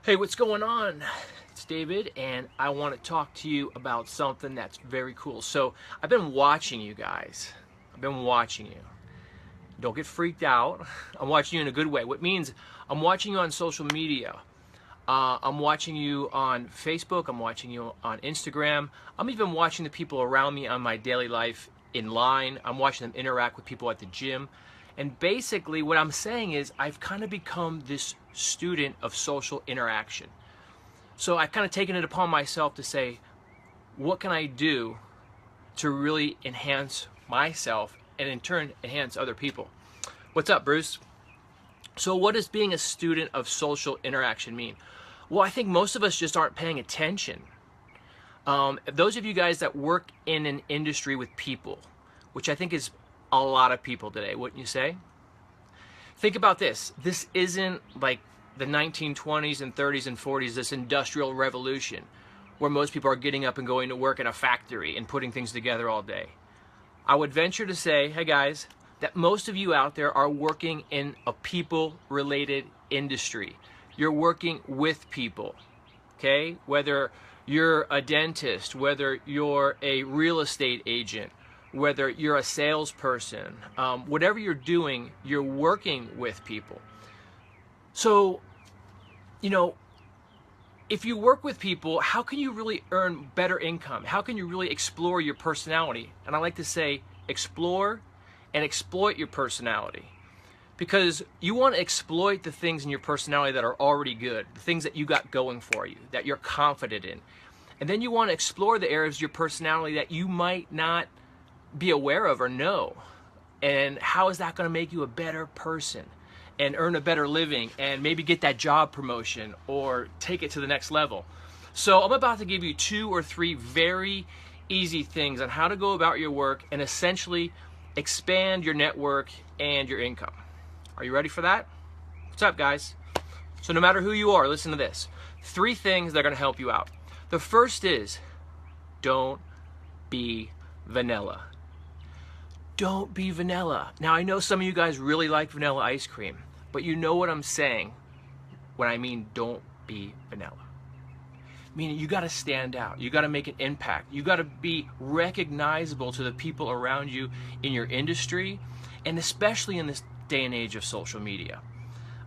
Hey, what's going on? It's David, and I want to talk to you about something that's very cool. So, I've been watching you guys. I've been watching you. Don't get freaked out. I'm watching you in a good way. What means I'm watching you on social media. I'm watching you on Facebook. I'm watching you on Instagram. I'm even watching the people around me on my daily life in line. I'm watching them interact with people at the gym. And basically what I'm saying is I've kind of become this student of social interaction. So I've kind of taken it upon myself to say, what can I do to really enhance myself and in turn enhance other people? What's up, Bruce? So what does being a student of social interaction mean? Well, I think most of us just aren't paying attention. Those of you guys that work in an industry with people, which I think is a lot of people today, wouldn't you say? Think about this. This isn't like the 1920s and 30s and 40s, this industrial revolution, where most people are getting up and going to work in a factory and putting things together all day. I would venture to say, hey guys, that most of you out there are working in a people-related industry. You're working with people, okay? Whether you're a dentist, whether you're a real estate agent, whether you're a salesperson, whatever you're doing, you're working with people. So, you know, if you work with people, how can you really earn better income? How can you really explore your personality? And I like to say, explore and exploit your personality. Because you want to exploit the things in your personality that are already good, the things that you got going for you, that you're confident in. And then you want to explore the areas of your personality that you might not be aware of or know. And how is that going to make you a better person and earn a better living and maybe get that job promotion or take it to the next level? So I'm about to give you 2 or 3 very easy things on how to go about your work and essentially expand your network and your income. Are you ready for that? What's up, guys? So no matter who you are, listen to this. 3 things that are going to help you out. The first is, don't be vanilla. Don't be vanilla. Now, I know some of you guys really like vanilla ice cream, but you know what I'm saying when I mean don't be vanilla. Meaning you got to stand out. You got to make an impact. You got to be recognizable to the people around you in your industry, and especially in this day and age of social media.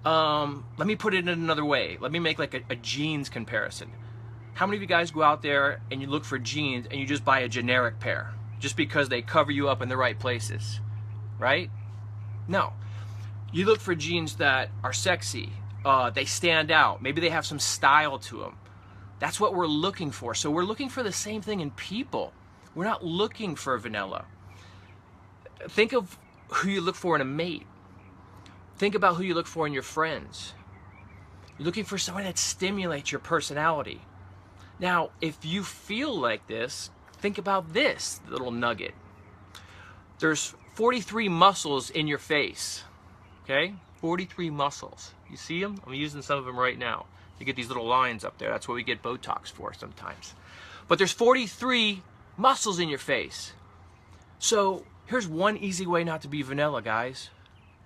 Let me put it in another way. Let me make like a jeans comparison. How many of you guys go out there and you look for jeans and you just buy a generic pair just because they cover you up in the right places, right? No. You look for jeans that are sexy. They stand out. Maybe they have some style to them. That's what we're looking for. So we're looking for the same thing in people. We're not looking for vanilla. Think of who you look for in a mate. Think about who you look for in your friends. You're looking for someone that stimulates your personality. Now, if you feel like this, think about this little nugget. There's 43 muscles in your face, okay? 43 muscles. You see them? I'm using some of them right now. You get these little lines up there. That's what we get Botox for sometimes. But there's 43 muscles in your face. So here's one easy way not to be vanilla, guys.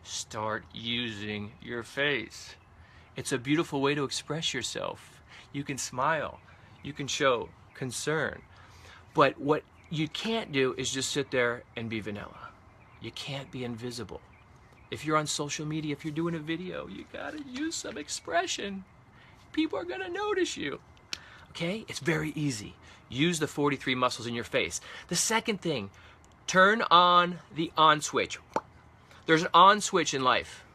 Start using your face. It's a beautiful way to express yourself. You can smile. You can show concern. But what you can't do is just sit there and be vanilla. You can't be invisible. If you're on social media, if you're doing a video, you gotta use some expression. People are gonna notice you. Okay? It's very easy. Use the 43 muscles in your face. The second thing, turn on the on switch. There's an on switch in life.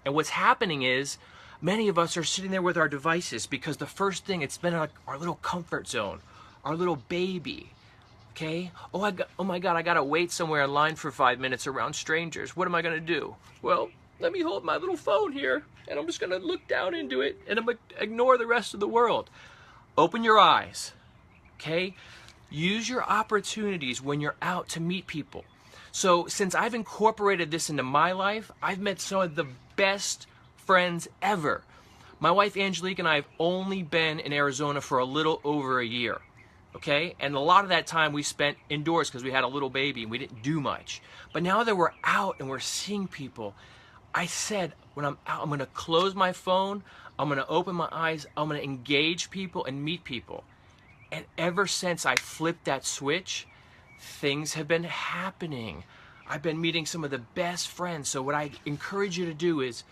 And what's happening is many of us are sitting there with our devices because the first thing, it's been our little comfort zone, our little baby. Okay? Oh my God, I gotta wait somewhere in line for 5 minutes around strangers. What am I gonna do? Well, let me hold my little phone here and I'm just gonna look down into it and I'm gonna ignore the rest of the world. Open your eyes, okay? Use your opportunities when you're out to meet people. So since I've incorporated this into my life, I've met some of the best friends ever. My wife Angelique and I have only been in Arizona for a little over a year. Okay, and a lot of that time we spent indoors because we had a little baby and we didn't do much. But now that we're out and we're seeing people, I said, when I'm out, I'm going to close my phone, I'm going to open my eyes, I'm going to engage people and meet people. And ever since I flipped that switch, things have been happening. I've been meeting some of the best friends. So what I encourage you to do is,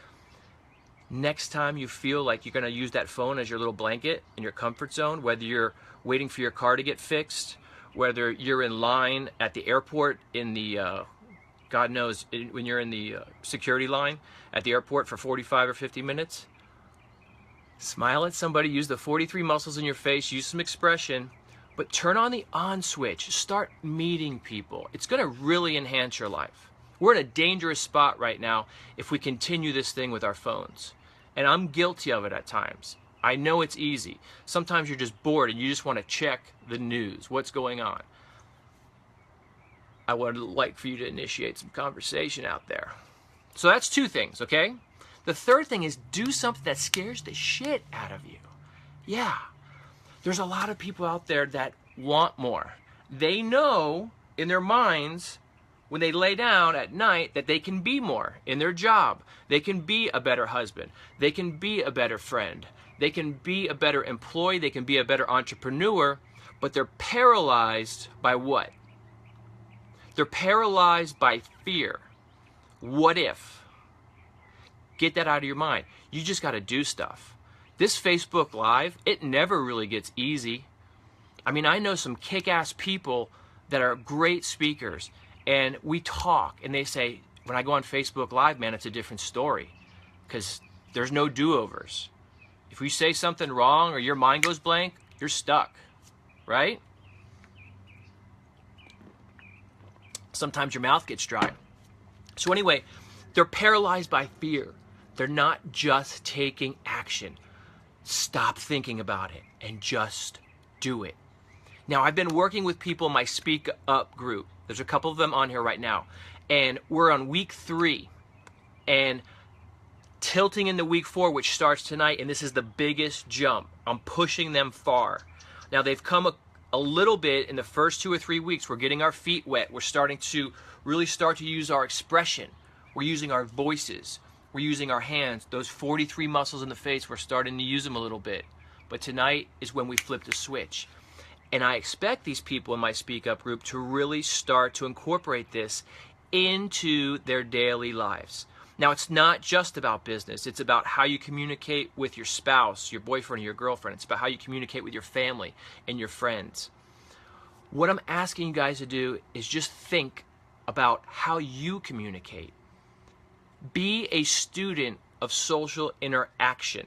next time you feel like you're going to use that phone as your little blanket in your comfort zone, whether you're waiting for your car to get fixed, whether you're in line at the airport in the, God knows, when you're in the security line at the airport for 45 or 50 minutes, smile at somebody, use the 43 muscles in your face, use some expression, but turn on the on switch. Start meeting people. It's going to really enhance your life. We're in a dangerous spot right now if we continue this thing with our phones. And I'm guilty of it at times. I know it's easy. Sometimes you're just bored and you just want to check the news, what's going on. I would like for you to initiate some conversation out there. So that's two things, okay? The third thing is do something that scares the shit out of you. Yeah, there's a lot of people out there that want more. They know in their minds when they lay down at night that they can be more in their job. They can be a better husband. They can be a better friend. They can be a better employee. They can be a better entrepreneur, but they're paralyzed by what? They're paralyzed by fear. What if? Get that out of your mind. You just got to do stuff. This Facebook Live, it never really gets easy. I mean, I know some kick-ass people that are great speakers, and we talk, and they say, when I go on Facebook Live, man, it's a different story, because there's no do-overs. If you say something wrong or your mind goes blank, you're stuck, right? Sometimes your mouth gets dry. So anyway, they're paralyzed by fear. They're not just taking action. Stop thinking about it and just do it. Now, I've been working with people in my Speak Up group. There's a couple of them on here right now. And we're on week 3. And tilting into week 4, which starts tonight. And this is the biggest jump. I'm pushing them far. Now, they've come a little bit in the first 2 or 3 weeks. We're getting our feet wet. We're starting to really start to use our expression. We're using our voices. We're using our hands. Those 43 muscles in the face, we're starting to use them a little bit. But tonight is when we flip the switch. And I expect these people in my Speak Up group to really start to incorporate this into their daily lives. Now, it's not just about business. It's about how you communicate with your spouse, your boyfriend, or your girlfriend. It's about how you communicate with your family and your friends. What I'm asking you guys to do is just think about how you communicate. Be a student of social interaction.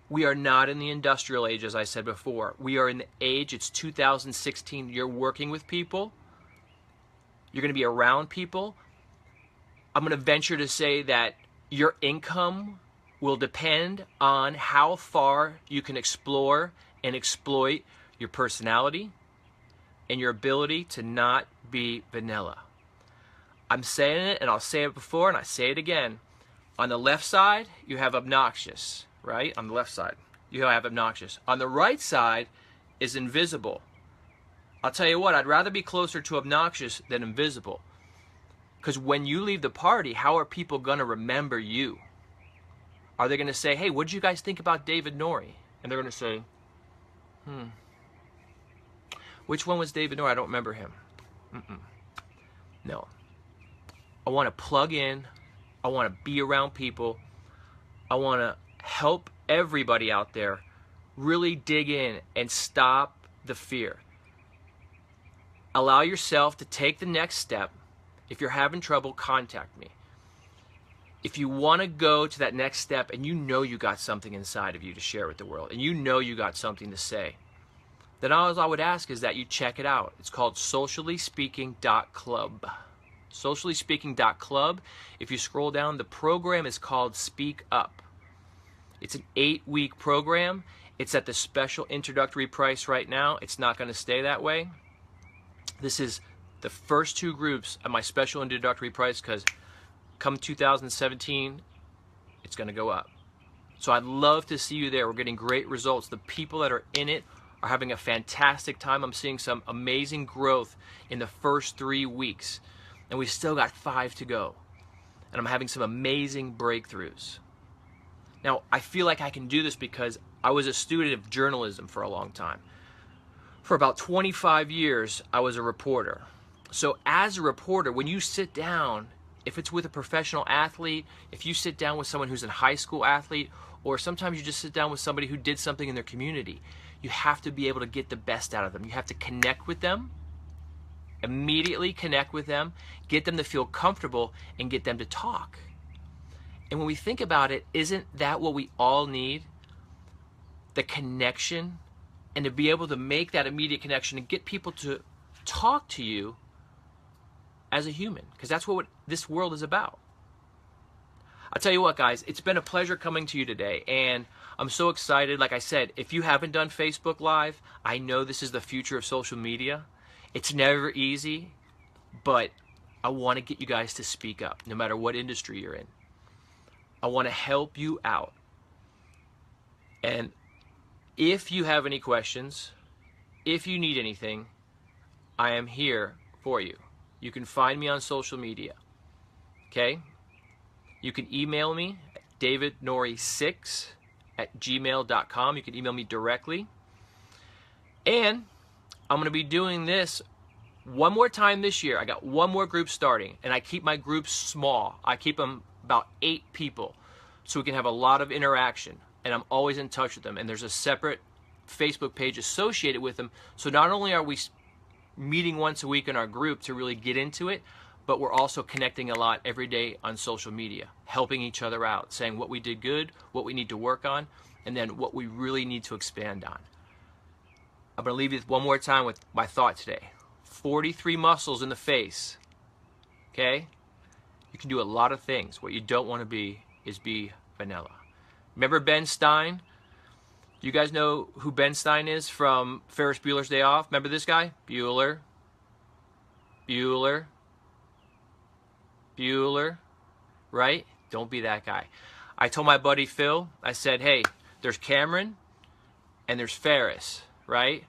We are not in the industrial age, as I said before. We are in the age, it's 2016. You're working with people. You're going to be around people. I'm going to venture to say that your income will depend on how far you can explore and exploit your personality and your ability to not be vanilla. I'm saying it, and I'll say it before, and I say it again. On the left side, you have obnoxious, right? On the left side, you have obnoxious. On the right side is invisible. I'll tell you what, I'd rather be closer to obnoxious than invisible. Because when you leave the party, how are people going to remember you? Are they going to say, hey, what did you guys think about David Norrie? And they're going to say, which one was David Norrie? I don't remember him. No. I want to plug in. I want to be around people. I want to help everybody out there really dig in and stop the fear. Allow yourself to take the next step. If you're having trouble, contact me. If you want to go to that next step and you know you got something inside of you to share with the world and you know you got something to say, then all I would ask is that you check it out. It's called sociallyspeaking.club. Sociallyspeaking.club. If you scroll down, the program is called Speak Up. It's an 8-week program. It's at the special introductory price right now. It's not going to stay that way. This is the first 2 groups at my special introductory price because come 2017, it's going to go up. So I'd love to see you there. We're getting great results. The people that are in it are having a fantastic time. I'm seeing some amazing growth in the first 3 weeks. And we still got 5 to go. And and I'm having some amazing breakthroughs. Now, I feel like I can do this because I was a student of journalism for a long time. For about 25 years, I was a reporter. So as a reporter, when you sit down, if it's with a professional athlete, if you sit down with someone who's a high school athlete, or sometimes you just sit down with somebody who did something in their community, you have to be able to get the best out of them. You have to connect with them, immediately connect with them, get them to feel comfortable, and get them to talk. And when we think about it, isn't that what we all need? The connection, and to be able to make that immediate connection and get people to talk to you as a human, because that's what this world is about. I'll tell you what, guys, it's been a pleasure coming to you today, and I'm so excited. Like I said, if you haven't done Facebook Live, I know this is the future of social media. It's never easy, but I want to get you guys to speak up, no matter what industry you're in. I want to help you out. And if you have any questions, if you need anything, I am here for you. You can find me on social media, okay? You can email me at davidnorrie6@gmail.com. You can email me directly. And I'm going to be doing this one more time this year. I got one more group starting, and I keep my groups small. I keep them about 8 people so we can have a lot of interaction, and I'm always in touch with them. And there's a separate Facebook page associated with them. So not only are we meeting once a week in our group to really get into it, but we're also connecting a lot every day on social media, helping each other out, saying what we did good, what we need to work on, and then what we really need to expand on. I'm going to leave you one more time with my thought today. 43 muscles in the face, okay? You can do a lot of things. What you don't want to be is be vanilla. Remember Ben Stein? Do you guys know who Ben Stein is from Ferris Bueller's Day Off? Remember this guy? Bueller, right? Don't be that guy. I told my buddy Phil, I said, hey, there's Cameron and there's Ferris, right?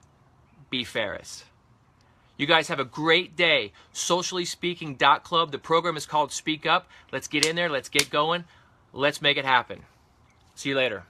Be Ferris. You guys have a great day. SociallySpeaking.club. The program is called Speak Up. Let's get in there. Let's get going. Let's make it happen. See you later.